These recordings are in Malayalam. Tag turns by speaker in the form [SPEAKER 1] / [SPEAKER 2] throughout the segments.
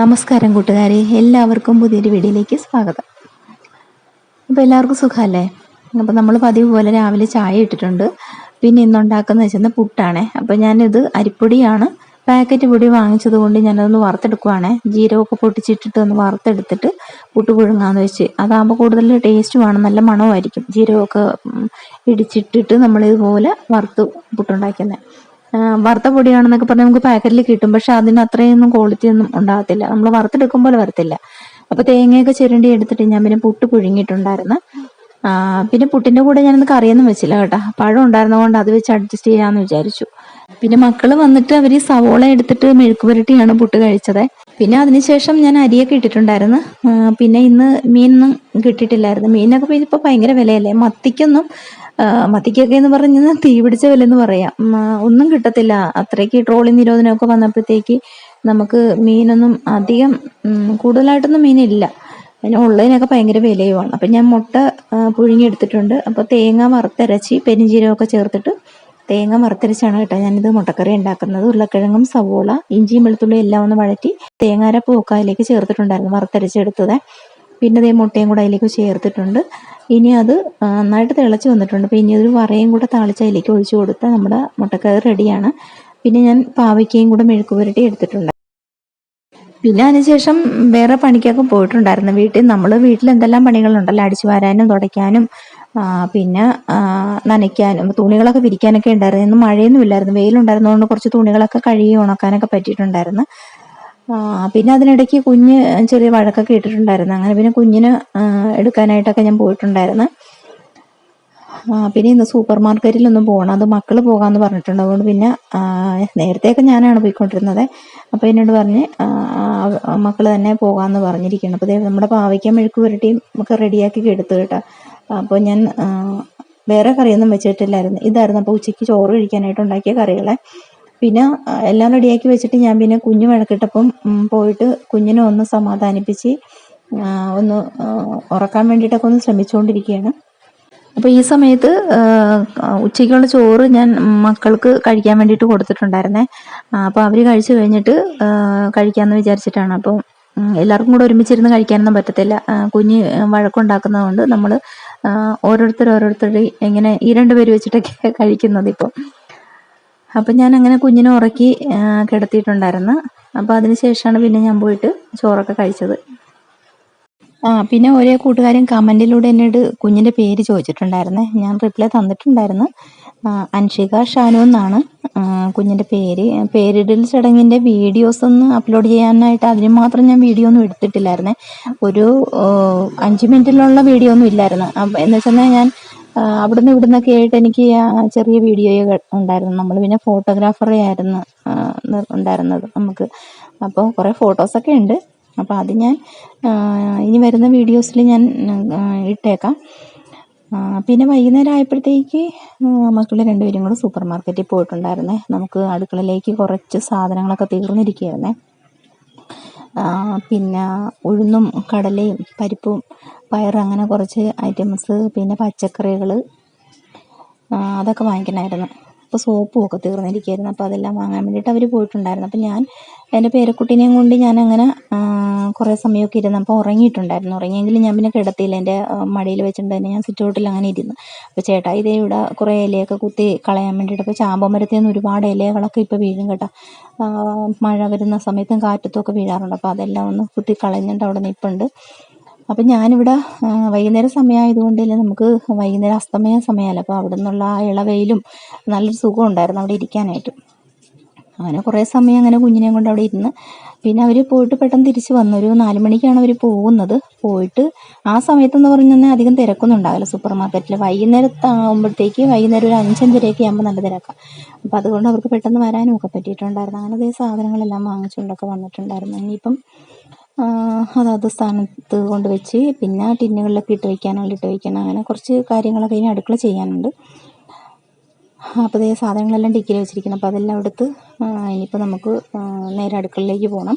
[SPEAKER 1] നമസ്കാരം കൂട്ടുകാരെ, എല്ലാവർക്കും പുതിയൊരു വീഡിയോയിലേക്ക് സ്വാഗതം. അപ്പോൾ എല്ലാവർക്കും സുഖമല്ലേ? അപ്പോൾ നമ്മൾ പതിവ് പോലെ രാവിലെ ചായ ഇട്ടിട്ടുണ്ട്. പിന്നെ ഇന്നുണ്ടാക്കുന്നത് വെച്ചാൽ പുട്ടാണേ. അപ്പോൾ ഞാനിത് അരിപ്പൊടിയാണ്, പാക്കറ്റ് പൊടി വാങ്ങിച്ചത് കൊണ്ട് ഞാനതൊന്ന് വറുത്തെടുക്കുവാണേ. ജീരകമൊക്കെ പൊട്ടിച്ചിട്ടിട്ട് ഒന്ന് വറുത്തെടുത്തിട്ട് പുട്ട് പുഴുങ്ങാന്ന് വെച്ച്. അതാകുമ്പോൾ കൂടുതൽ ടേസ്റ്റുമാണ്, നല്ല മണമായിരിക്കും. ജീരകമൊക്കെ ഇടിച്ചിട്ടിട്ട് നമ്മളിതുപോലെ വറുത്ത് പുട്ടുണ്ടാക്കുന്നത്. വറുത്ത പൊടിയാണെന്നൊക്കെ പറഞ്ഞാൽ നമുക്ക് പാക്കറ്റിൽ കിട്ടും, പക്ഷെ അതിന് അത്രയൊന്നും ക്വാളിറ്റി ഒന്നും ഉണ്ടാകത്തില്ല, നമ്മൾ വറുത്തെടുക്കും പോലെ വരത്തില്ല. അപ്പൊ തേങ്ങയൊക്കെ ചിരണ്ടി എടുത്തിട്ട് ഞാൻ പിന്നെ പുട്ട് പുഴുങ്ങിയിട്ടുണ്ടായിരുന്നു. പിന്നെ പുട്ടിന്റെ കൂടെ ഞാനൊന്ന് കറിയൊന്നും വെച്ചില്ല കേട്ടോ, പഴം ഉണ്ടായിരുന്നതുകൊണ്ട് അത് വെച്ച് അഡ്ജസ്റ്റ് ചെയ്യാന്ന് വിചാരിച്ചു. പിന്നെ മക്കള് വന്നിട്ട് അവര് സവോള എടുത്തിട്ട് മെഴുക്ക് പുരട്ടിയാണ് പുട്ട് കഴിച്ചത്. പിന്നെ അതിനുശേഷം ഞാൻ അരിയൊക്കെ ഇട്ടിട്ടുണ്ടായിരുന്നു. പിന്നെ ഇന്ന് മീനൊന്നും കിട്ടിയിട്ടില്ലായിരുന്നു. മീനൊക്കെ ഇപ്പൊ ഭയങ്കര വിലയല്ലേ, മത്തിക്കൊക്കെ എന്ന് പറഞ്ഞാൽ തീ പിടിച്ച വിലയെന്ന് പറയാം. ഒന്നും കിട്ടത്തില്ല. അത്രയ്ക്ക് ട്രോളിംഗ് നിരോധനമൊക്കെ വന്നപ്പോഴത്തേക്ക് നമുക്ക് മീനൊന്നും അധികം കൂടുതലായിട്ടൊന്നും മീനില്ല. പിന്നെ ഉള്ളതിനൊക്കെ ഭയങ്കര വിലയുമാണ്. അപ്പം ഞാൻ മുട്ട പുഴുങ്ങിയെടുത്തിട്ടുണ്ട്. അപ്പോൾ തേങ്ങ വറുത്തരച്ച് പെരിഞ്ചീരകമൊക്കെ ചേർത്തിട്ട് തേങ്ങ വറുത്തരച്ചാണ് കേട്ടോ ഞാനിത് മുട്ടക്കറി ഉണ്ടാക്കുന്നത്. ഉരുളക്കിഴങ്ങും സവോള ഇഞ്ചിയും വെളുത്തുള്ളിയും എല്ലാം ഒന്ന് വഴറ്റി തേങ്ങാരപ്പും ഒക്കെ അതിലേക്ക് ചേർത്തിട്ടുണ്ടായിരുന്നു, വറുത്തരച്ചെടുത്തത്. പിന്നെ അതേ മുട്ടയും കൂടെ അതിലേക്ക് ചേർത്തിട്ടുണ്ട്. ഇനി അത് നന്നായിട്ട് തിളച്ച് വന്നിട്ടുണ്ട്. അപ്പോൾ ഇനി ഒരു വറയും കൂടെ താളിച്ച് അതിലേക്ക് ഒഴിച്ചു കൊടുത്താൽ നമ്മുടെ മുട്ടക്കറി റെഡിയാണ്. പിന്നെ ഞാൻ പാവയ്ക്കയും കൂടെ മെഴുക്ക് പുരട്ടി എടുത്തിട്ടുണ്ട്. പിന്നെ അതിനുശേഷം വേറെ പണിക്കൊക്കെ പോയിട്ടുണ്ടായിരുന്നു. വീട്ടിൽ എന്തെല്ലാം പണികളുണ്ടല്ലോ, അടിച്ചു വാരാനും തുടയ്ക്കാനും പിന്നെ നനയ്ക്കാനും തുണികളൊക്കെ വിരിക്കാനൊക്കെ ഉണ്ടായിരുന്നു. ഇന്ന് മഴയൊന്നും ഇല്ലായിരുന്നു, വെയിലുണ്ടായിരുന്നതുകൊണ്ട് കുറച്ച് തുണികളൊക്കെ കഴുകി ഉണക്കാനൊക്കെ പറ്റിയിട്ടുണ്ടായിരുന്നു. പിന്നെ അതിനിടയ്ക്ക് കുഞ്ഞ് ചെറിയ വഴക്കൊക്കെ ഇട്ടിട്ടുണ്ടായിരുന്നു. അങ്ങനെ പിന്നെ കുഞ്ഞിന് എടുക്കാനായിട്ടൊക്കെ ഞാൻ പോയിട്ടുണ്ടായിരുന്നു. പിന്നെ ഇന്ന് സൂപ്പർ മാർക്കറ്റിലൊന്നും പോകണം, അത് മക്കള് പോകാമെന്ന് പറഞ്ഞിട്ടുണ്ട്. അതുകൊണ്ട് പിന്നെ നേരത്തെയൊക്കെ ഞാനാണ് പോയിക്കൊണ്ടിരുന്നത്. അപ്പോൾ എന്നോട് പറഞ്ഞ് മക്കള് തന്നെ പോകാമെന്ന് പറഞ്ഞിരിക്കണം. അപ്പോൾ നമ്മുടെ പാവയ്ക്ക മെഴുക്ക് പുരട്ടിയും ഒക്കെ റെഡിയാക്കി എടുത്തു കേട്ടോ. അപ്പോൾ ഞാൻ വേറെ കറിയൊന്നും വെച്ചിട്ടില്ലായിരുന്നു, ഇതായിരുന്നു. അപ്പോൾ ഉച്ചയ്ക്ക് ചോറ് കഴിക്കാനായിട്ട് ഉണ്ടാക്കിയ കറികളെ പിന്നെ എല്ലാം റെഡിയാക്കി വെച്ചിട്ട് ഞാൻ പിന്നെ കുഞ്ഞ് വഴക്കിട്ടപ്പം പോയിട്ട് കുഞ്ഞിനെ ഒന്ന് സമാധാനിപ്പിച്ച് ഒന്ന് ഉറക്കാൻ വേണ്ടിയിട്ടൊക്കെ ഒന്ന് ശ്രമിച്ചുകൊണ്ടിരിക്കുകയാണ്. അപ്പോൾ ഈ സമയത്ത് ഉച്ചയ്ക്കുള്ള ചോറ് ഞാൻ മക്കൾക്ക് കഴിക്കാൻ വേണ്ടിയിട്ട് കൊടുത്തിട്ടുണ്ടായിരുന്നേ. അപ്പോൾ അവർ കഴിച്ചു കഴിഞ്ഞിട്ട് കഴിക്കാമെന്ന് വിചാരിച്ചിട്ടാണ്. അപ്പോൾ എല്ലാവർക്കും കൂടെ ഒരുമിച്ചിരുന്ന് കഴിക്കാനൊന്നും പറ്റത്തില്ല, കുഞ്ഞ് വഴക്കുണ്ടാക്കുന്നതുകൊണ്ട് നമ്മൾ ഓരോരുത്തർ ഇങ്ങനെ ഈ 2 പേര് വെച്ചിട്ടൊക്കെ കഴിക്കുന്നത് ഇപ്പോൾ. അപ്പം ഞാൻ അങ്ങനെ കുഞ്ഞിനെ ഉറക്കി കിടത്തിയിട്ടുണ്ടായിരുന്നു. അപ്പോൾ അതിനുശേഷമാണ് പിന്നെ ഞാൻ പോയിട്ട് ചോറൊക്കെ കഴിച്ചത്. പിന്നെ ഒരേ കൂട്ടുകാരൻ കമൻറ്റിലൂടെ എന്നോട് കുഞ്ഞിൻ്റെ പേര് ചോദിച്ചിട്ടുണ്ടായിരുന്നേ. ഞാൻ റിപ്ലൈ തന്നിട്ടുണ്ടായിരുന്നു. അൻഷിക ഷാനു എന്നാണ് കുഞ്ഞിൻ്റെ പേര്. പേരിടൽ ചടങ്ങിൻ്റെ വീഡിയോസ് ഒന്ന് അപ്ലോഡ് ചെയ്യാനായിട്ട് അതിന് മാത്രം ഞാൻ വീഡിയോ ഒന്നും എടുത്തിട്ടില്ലായിരുന്നേ. ഒരു 5 മിനിറ്റിലുള്ള വീഡിയോ ഒന്നും ഇല്ലായിരുന്നു. എന്ന് വെച്ചാൽ ഞാൻ അവിടുന്ന് ഇവിടുന്നൊക്കെ ആയിട്ട് എനിക്ക് ചെറിയ വീഡിയോ ഉണ്ടായിരുന്നു. നമ്മൾ പിന്നെ ഫോട്ടോഗ്രാഫറെ ആയിരുന്നു ഉണ്ടായിരുന്നത് നമുക്ക്. അപ്പോൾ കുറേ ഫോട്ടോസൊക്കെ ഉണ്ട്. അപ്പോൾ അത് ഞാൻ ഇനി വരുന്ന വീഡിയോസിൽ ഞാൻ ഇട്ടേക്കാം. പിന്നെ വൈകുന്നേരം ആയപ്പോഴത്തേക്ക് മക്കൾ 2 പേരും കൂടെ സൂപ്പർ മാർക്കറ്റിൽ പോയിട്ടുണ്ടായിരുന്നേ. നമുക്ക് അടുക്കളയിലേക്ക് കുറച്ച് സാധനങ്ങളൊക്കെ തീർന്നിരിക്കുകയായിരുന്നേ. പിന്നെ ഉഴുന്നും കടലയും പരിപ്പും പയറും അങ്ങനെ കുറച്ച് ഐറ്റംസ്, പിന്നെ പച്ചക്കറികൾ അതൊക്കെ വാങ്ങിക്കണമായിരുന്നു. അപ്പോൾ സോപ്പും ഒക്കെ തീർന്നിരിക്കുകയായിരുന്നു. അപ്പോൾ അതെല്ലാം വാങ്ങാൻ വേണ്ടിയിട്ട് അവർ പോയിട്ടുണ്ടായിരുന്നു. അപ്പോൾ ഞാൻ എൻ്റെ പേരക്കുട്ടീനെയും കൊണ്ട് ഞാനങ്ങനെ കുറേ സമയമൊക്കെ ഇരുന്ന് അപ്പോൾ ഉറങ്ങിയിട്ടുണ്ടായിരുന്നു. ഉറങ്ങിയെങ്കിലും ഞാൻ പിന്നെ കിടത്തിയില്ല, എൻ്റെ മടിയിൽ വെച്ചിട്ട് തന്നെ ഞാൻ സിറ്റൗട്ടിൽ അങ്ങനെ ഇരുന്നു. അപ്പോൾ ചേട്ടാ ഇതേ ഇവിടെ കുറേ ഇലയൊക്കെ കുത്തി കളയാൻ വേണ്ടിയിട്ട്, അപ്പോൾ ചാമ്പമരത്തിൽ നിന്ന് ഒരുപാട് ഇലകളൊക്കെ ഇപ്പോൾ വീഴും കേട്ടോ. മഴ വരുന്ന സമയത്തും കാറ്റത്തും ഒക്കെ വീഴാറുണ്ട്. അപ്പോൾ അതെല്ലാം ഒന്ന് കുത്തി കളഞ്ഞിട്ട് അവിടെ നിൽപ്പുണ്ട്. അപ്പം ഞാനിവിടെ വൈകുന്നേരം സമയമായതുകൊണ്ട് തന്നെ നമുക്ക് വൈകുന്നേരം അസ്തമയ സമയമല്ല, അപ്പോൾ അവിടെ നിന്നുള്ള ആ ഇളവെയിലും നല്ലൊരു സുഖം ഉണ്ടായിരുന്നു അവിടെ ഇരിക്കാനായിട്ട്. അങ്ങനെ കുറേ സമയം അങ്ങനെ കുഞ്ഞിനെയും കൊണ്ട് അവിടെ ഇരുന്ന് പിന്നെ അവർ പോയിട്ട് പെട്ടെന്ന് തിരിച്ച് വന്നു. ഒരു 4 മണിക്കാണ് അവർ പോകുന്നത്. പോയിട്ട് ആ സമയത്തെന്ന് പറഞ്ഞാൽ അധികം തിരക്കൊന്നും ഉണ്ടാവില്ല സൂപ്പർ മാർക്കറ്റിൽ. വൈകുന്നേരം ഒരു 5-5:30 ആകുമ്പോൾ നല്ല തിരക്കാണ്. അപ്പോൾ അതുകൊണ്ട് അവർക്ക് പെട്ടെന്ന് വരാനും ഒക്കെ പറ്റിയിട്ടുണ്ടായിരുന്നു. അങ്ങനെ അതേ സാധനങ്ങളെല്ലാം വാങ്ങിച്ചുകൊണ്ടൊക്കെ വന്നിട്ടുണ്ടായിരുന്നു. ഇനിയിപ്പം അതത് സ്ഥാനത്ത് കൊണ്ട് വെച്ച് പിന്നെ ടിന്നുകളിലൊക്കെ ഇട്ട് വയ്ക്കണം. അങ്ങനെ കുറച്ച് കാര്യങ്ങളൊക്കെ ഇനി അടുക്കള ചെയ്യാനുണ്ട്. അപ്പോൾ ഇതേ സാധനങ്ങളെല്ലാം ഡിക്കിയിൽ വെച്ചിരിക്കണം. അപ്പോൾ അതെല്ലാം എടുത്ത് ഇനിയിപ്പോൾ നമുക്ക് നേരെ അടുക്കളയിലേക്ക് പോകണം.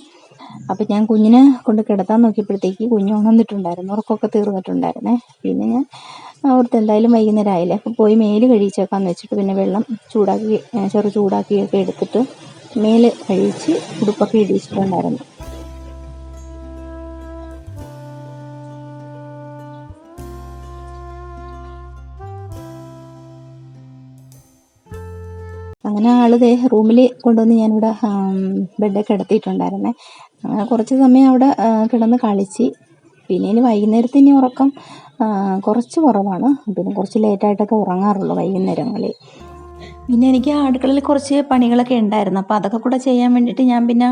[SPEAKER 1] അപ്പോൾ ഞാൻ കുഞ്ഞിനെ കൊണ്ട് കിടത്താൻ നോക്കിയപ്പോഴത്തേക്ക് കുഞ്ഞ് ഉണർന്നിട്ടുണ്ടായിരുന്നു, ഉറക്കമൊക്കെ തീർന്നിട്ടുണ്ടായിരുന്നേ. പിന്നെ ഞാൻ ഓർത്ത് എന്തായാലും വൈകുന്നേരം ആയില്ലേ, അപ്പോൾ പോയി മേല് കഴിച്ചേക്കാമെന്ന് വെച്ചിട്ട് പിന്നെ വെള്ളം ചൂടാക്കിയൊക്കെ എടുത്തിട്ട് മേല് കഴിച്ച് ഉടുപ്പൊക്കെ ഇടിച്ചിട്ടുണ്ടായിരുന്നു. അങ്ങനെ ആൾ ദേ റൂമിൽ കൊണ്ടുവന്ന് ഞാനിവിടെ ബെഡൊക്കെ കിടത്തിയിട്ടുണ്ടായിരുന്നേ. അങ്ങനെ കുറച്ച് സമയം അവിടെ കിടന്ന് കളിച്ച്. പിന്നെ ഇനി വൈകുന്നേരത്തെ ഇനി ഉറക്കം കുറച്ച് കുറവാണ്. പിന്നെ കുറച്ച് ലേറ്റായിട്ടൊക്കെ ഉറങ്ങാറുള്ളൂ വൈകുന്നേരങ്ങളിൽ. പിന്നെ എനിക്ക് അടുക്കളയിൽ കുറച്ച് പണികളൊക്കെ ഉണ്ടായിരുന്നു. അപ്പോൾ അതൊക്കെ കൂടെ ചെയ്യാൻ വേണ്ടിയിട്ട് ഞാൻ പിന്നെ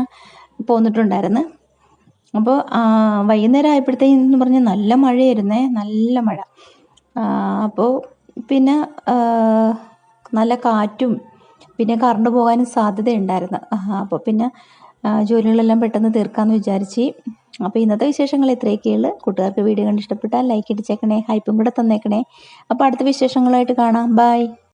[SPEAKER 1] പോന്നിട്ടുണ്ടായിരുന്നു. അപ്പോൾ വൈകുന്നേരം ആയപ്പോഴത്തേന്ന് പറഞ്ഞാൽ നല്ല മഴയായിരുന്നേ, നല്ല മഴ. അപ്പോൾ പിന്നെ നല്ല കാറ്റും പിന്നെ കറണ്ട് പോകാനും സാധ്യതയുണ്ടായിരുന്നു. അപ്പോൾ പിന്നെ ജോലികളെല്ലാം പെട്ടെന്ന് തീർക്കാമെന്ന് വിചാരിച്ച്. അപ്പോൾ ഇന്നത്തെ വിശേഷങ്ങൾ ഇത്രയൊക്കെയുള്ളൂ. കൂട്ടുകാർക്ക് വീഡിയോ കണ്ട് ഇഷ്ടപ്പെട്ടാൽ ലൈക്ക് അടിച്ചേക്കണേ, ഹൈപ്പും കൂടെ തന്നേക്കണേ. അപ്പോൾ അടുത്ത വിശേഷങ്ങളായിട്ട് കാണാം. ബൈ.